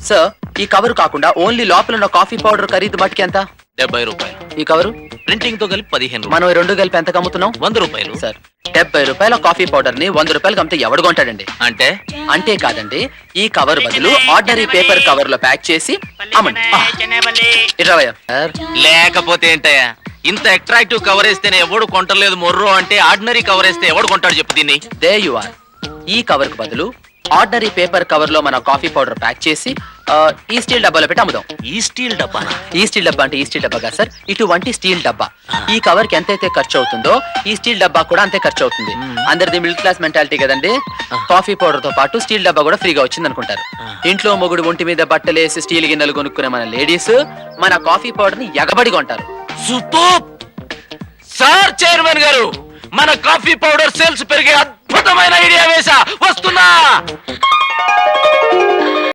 Sir ఈ cover కాకుండా only లోపల ఉన్న కాఫీ పౌడర్ ఖరీదు మట్టుకి ఎంత? 70 రూపాయలు. ఈ కవరు ప్రింటింగ్ తో కలిపి 15 మనం ఈ రెండు కలిపి ఎంత అమ్ముతున్నాం? 100 రూపాయలు. సార్ 70 రూపాయల కాఫీ పౌడర్ ని 100 రూపాయలకి అమ్మితే ఎవడు కొంటాడండి? అంటే అంటే కాదండి, ఈ కవర్ బదులు ఆర్డినరీ పేపర్ కవర్ లో ప్యాక్ చేసి అమ్మండి. ఇరవై సార్. లేకపోతే ఏంటయ్యా, ఇంత అట్రాక్టివ్ కవర్ వేస్తేనే ఎవడు కొంటలేదు మొర్రో అంటే ఆర్డినరీ కవర్ వేస్తే ఎవడు కొంటాడు చెప్పు దీన్ని? There you are. ఈ కవర్ కు బదులు ఆర్డినరీ పేపర్ కవర్ లో మన కాఫీ పౌడర్ ప్యాక్ చేసి ఈ స్టీల్ డబ్బాలో పెట్టి అమ్ముదాం. ఈ స్టీల్ డబ్బా? ఈ స్టీల్ డబ్బా అంటే ఈ స్టీల్ డబ్బా కాదు సార్, ఇటువంటి స్టీల్ డబ్బా. ఈ కవర్ కి ఎంతైతే ఖర్చు అవుతుందో ఈ స్టీల్ డబ్బా కూడా అంతే ఖర్చు అవుతుంది. అందరిది మిడిల్ క్లాస్ మెంటాలిటీ కదండి. కాఫీ పౌడర్ తో పాటు స్టీల్ డబ్బా కూడా ఫ్రీగా వచ్చింది అనుకుంటారు. ఇంట్లో మొగుడు ఒంటి మీద బట్టలేసి స్టీల్ గిన్నెలు కొనుక్కునే మన లేడీస్ మన కాఫీ పౌడర్ ని ఎగబడి కొంటారు. సూపర్ సార్ చైర్మన్ గారు, మన కాఫీ పౌడర్ సేల్స్ పెరిగే అద్భుతమైన ఐడియా వేసా, వస్తున్నా.